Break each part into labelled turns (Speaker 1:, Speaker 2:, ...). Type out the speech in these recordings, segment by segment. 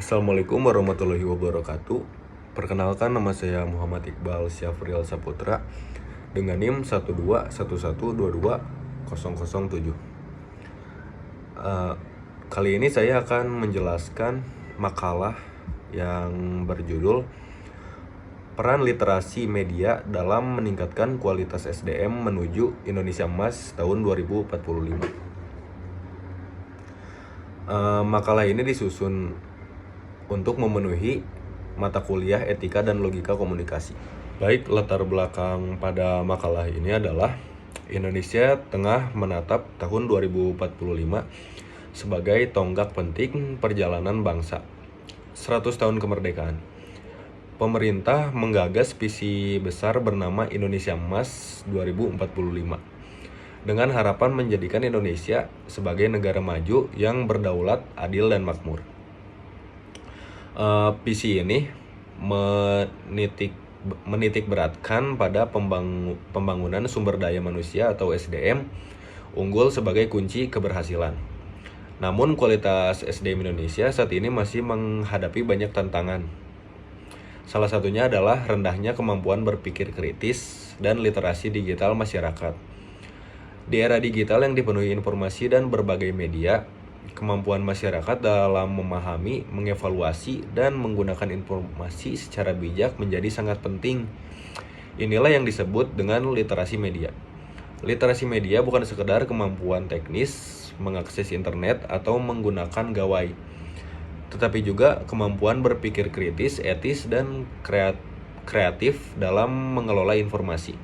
Speaker 1: Assalamualaikum warahmatullahi wabarakatuh. Perkenalkan, nama saya Muhammad Iqbal Syafrial Saputra dengan NIM 121122007. Kali ini saya akan menjelaskan makalah yang berjudul Peran Literasi Media dalam Meningkatkan Kualitas SDM Menuju Indonesia Emas tahun 2045. Makalah ini disusun untuk memenuhi mata kuliah Etika dan Logika Komunikasi. Baik, latar belakang pada makalah ini adalah Indonesia tengah menatap tahun 2045 sebagai tonggak penting perjalanan bangsa. 100 tahun kemerdekaan. Pemerintah menggagas visi besar bernama Indonesia Emas 2045 dengan harapan menjadikan Indonesia sebagai negara maju yang berdaulat, adil, dan makmur. Visi ini menitik beratkan pada pembangunan sumber daya manusia atau SDM unggul sebagai kunci keberhasilan. Namun kualitas SDM Indonesia saat ini masih menghadapi banyak tantangan. Salah satunya adalah rendahnya kemampuan berpikir kritis dan literasi digital masyarakat. Di era digital yang dipenuhi informasi dan berbagai media, kemampuan masyarakat dalam memahami, mengevaluasi, dan menggunakan informasi secara bijak menjadi sangat penting. Inilah yang disebut dengan literasi media. Literasi media bukan sekedar kemampuan teknis, mengakses internet, atau menggunakan gawai, tetapi juga kemampuan berpikir kritis, etis, dan kreatif dalam mengelola informasi.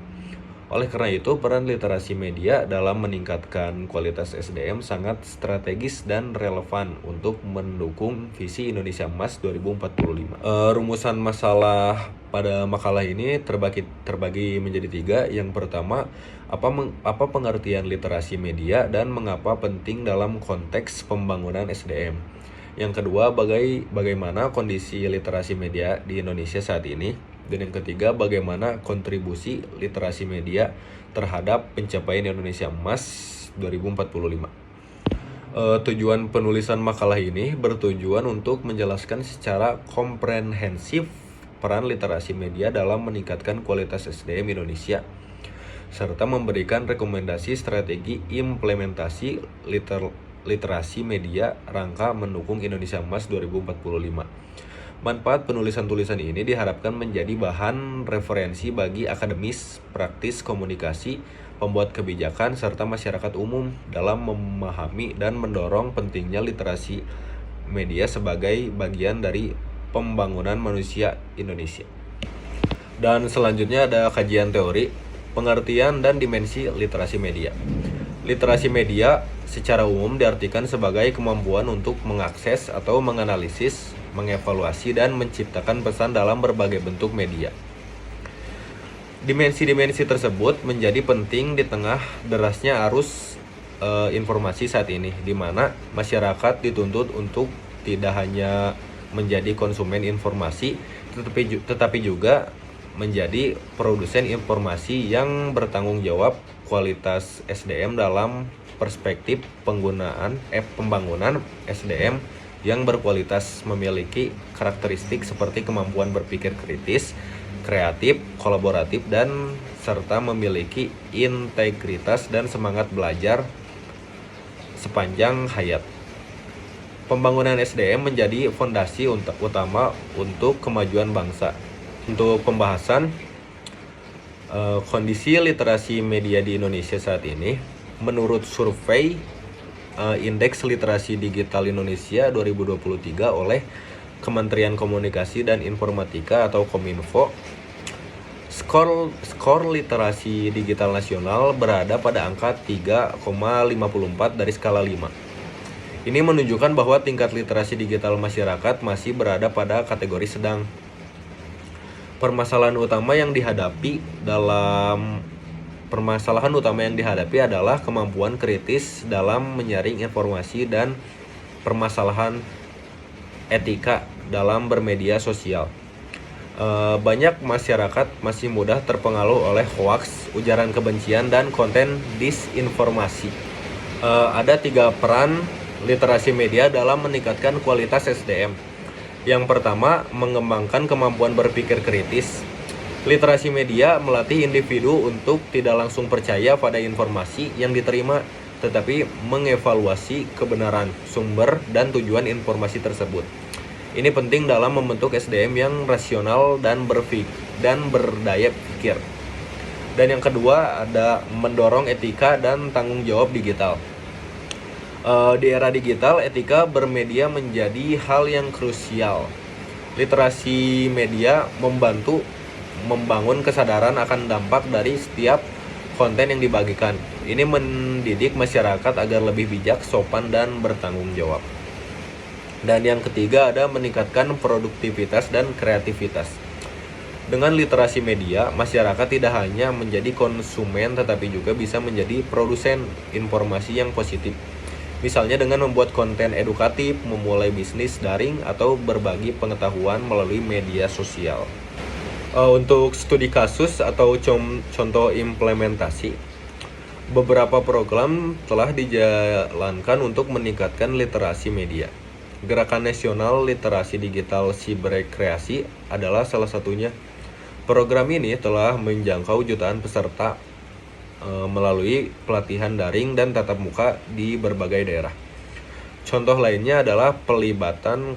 Speaker 1: Oleh karena itu, peran literasi media dalam meningkatkan kualitas SDM sangat strategis dan relevan untuk mendukung visi Indonesia Emas 2045. Rumusan masalah pada makalah ini terbagi menjadi 3. Yang pertama, apa pengertian literasi media dan mengapa penting dalam konteks pembangunan SDM. Yang kedua, bagaimana kondisi literasi media di Indonesia saat ini. Dan yang ketiga, bagaimana kontribusi literasi media terhadap pencapaian Indonesia Emas 2045. Tujuan penulisan makalah ini bertujuan untuk menjelaskan secara komprehensif peran literasi media dalam meningkatkan kualitas SDM Indonesia, serta memberikan rekomendasi strategi implementasi literasi media rangka mendukung Indonesia Emas 2045. Manfaat penulisan tulisan ini diharapkan menjadi bahan referensi bagi akademis, praktis komunikasi, pembuat kebijakan, serta masyarakat umum dalam memahami dan mendorong pentingnya literasi media sebagai bagian dari pembangunan manusia Indonesia. Dan selanjutnya ada kajian teori, pengertian dan dimensi literasi media. Literasi media secara umum diartikan sebagai kemampuan untuk mengakses atau menganalisis, mengevaluasi, dan menciptakan pesan dalam berbagai bentuk media. Dimensi-dimensi tersebut menjadi penting di tengah derasnya arus informasi saat ini, di mana masyarakat dituntut untuk tidak hanya menjadi konsumen informasi, tetapi juga menjadi produsen informasi yang bertanggung jawab. Kualitas SDM dalam perspektif pembangunan SDM yang berkualitas memiliki karakteristik seperti kemampuan berpikir kritis, kreatif, kolaboratif, dan serta memiliki integritas dan semangat belajar sepanjang hayat. Pembangunan SDM menjadi fondasi utama untuk kemajuan bangsa. Untuk pembahasan kondisi literasi media di Indonesia saat ini, menurut survei Indeks Literasi Digital Indonesia 2023 oleh Kementerian Komunikasi dan Informatika atau Kominfo, skor literasi digital nasional berada pada angka 3,54 dari skala 5. Ini menunjukkan bahwa tingkat literasi digital masyarakat masih berada pada kategori sedang. Permasalahan utama yang dihadapi adalah kemampuan kritis dalam menyaring informasi dan permasalahan etika dalam bermedia sosial. Banyak masyarakat masih mudah terpengaruh oleh hoaks, ujaran kebencian, dan konten disinformasi. Ada 3 peran literasi media dalam meningkatkan kualitas SDM. Yang pertama, mengembangkan kemampuan berpikir kritis. Literasi media melatih individu untuk tidak langsung percaya pada informasi yang diterima, tetapi mengevaluasi kebenaran, sumber, dan tujuan informasi tersebut. Ini penting dalam membentuk SDM yang rasional dan berdaya pikir. Dan yang kedua ada mendorong etika dan tanggung jawab digital. Di era digital, etika bermedia menjadi hal yang krusial. Literasi media membantu membangun kesadaran akan dampak dari setiap konten yang dibagikan. Ini mendidik masyarakat agar lebih bijak, sopan, dan bertanggung jawab. Dan yang ketiga ada meningkatkan produktivitas dan kreativitas. Dengan literasi media, masyarakat tidak hanya menjadi konsumen tetapi juga bisa menjadi produsen informasi yang positif. Misalnya dengan membuat konten edukatif, memulai bisnis daring, atau berbagi pengetahuan melalui media sosial. Untuk studi kasus atau contoh implementasi, beberapa program telah dijalankan untuk meningkatkan literasi media. Gerakan Nasional Literasi Digital Siberkreasi adalah salah satunya. Program ini telah menjangkau jutaan peserta melalui pelatihan daring dan tatap muka di berbagai daerah. Contoh lainnya adalah pelibatan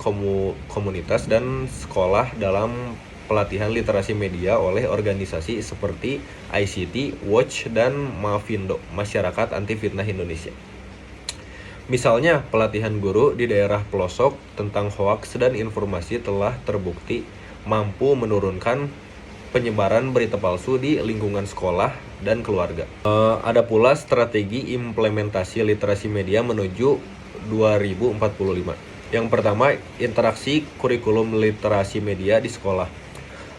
Speaker 1: komunitas dan sekolah dalam pelatihan literasi media oleh organisasi seperti ICT Watch dan Mavindo, Masyarakat Anti Fitnah Indonesia. Misalnya, pelatihan guru di daerah pelosok tentang hoaks dan informasi telah terbukti mampu menurunkan penyebaran berita palsu di lingkungan sekolah dan keluarga. Ada pula strategi implementasi literasi media menuju 2045. Yang pertama, interaksi kurikulum literasi media di sekolah.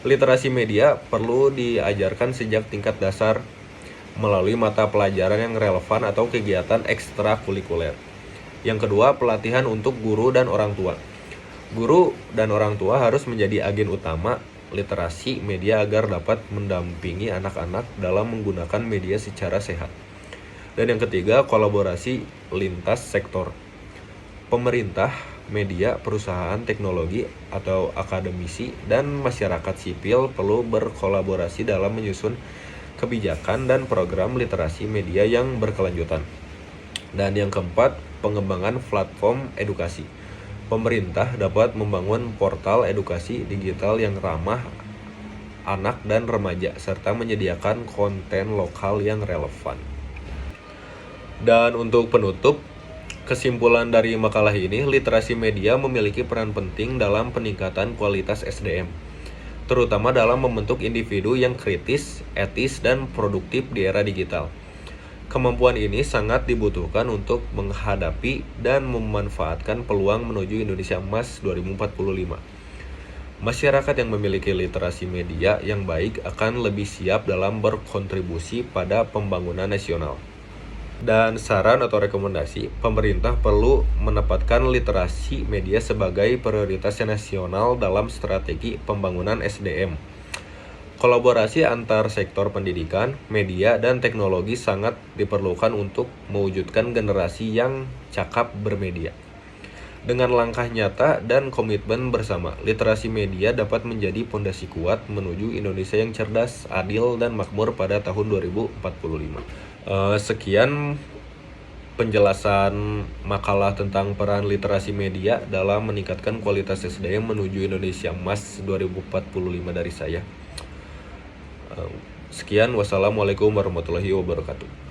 Speaker 1: Literasi media perlu diajarkan sejak tingkat dasar melalui mata pelajaran yang relevan atau kegiatan ekstrakurikuler. Yang kedua, pelatihan untuk guru dan orang tua. Guru dan orang tua harus menjadi agen utama literasi media agar dapat mendampingi anak-anak dalam menggunakan media secara sehat. Dan yang ketiga, kolaborasi lintas sektor. Pemerintah, media, perusahaan teknologi atau akademisi, dan masyarakat sipil perlu berkolaborasi dalam menyusun kebijakan dan program literasi media yang berkelanjutan. Dan yang keempat, pengembangan platform edukasi. Pemerintah dapat membangun portal edukasi digital yang ramah anak dan remaja, serta menyediakan konten lokal yang relevan. Dan untuk penutup, kesimpulan dari makalah ini, literasi media memiliki peran penting dalam peningkatan kualitas SDM, terutama dalam membentuk individu yang kritis, etis, dan produktif di era digital. Kemampuan ini sangat dibutuhkan untuk menghadapi dan memanfaatkan peluang menuju Indonesia Emas 2045. Masyarakat yang memiliki literasi media yang baik akan lebih siap dalam berkontribusi pada pembangunan nasional. Dan saran atau rekomendasi, pemerintah perlu menempatkan literasi media sebagai prioritas nasional dalam strategi pembangunan SDM. Kolaborasi antar sektor pendidikan, media, dan teknologi sangat diperlukan untuk mewujudkan generasi yang cakap bermedia. Dengan langkah nyata dan komitmen bersama, literasi media dapat menjadi pondasi kuat menuju Indonesia yang cerdas, adil, dan makmur pada tahun 2045. Sekian penjelasan makalah tentang peran literasi media dalam meningkatkan kualitas SDM menuju Indonesia Emas 2045 dari saya. Sekian, wassalamualaikum warahmatullahi wabarakatuh.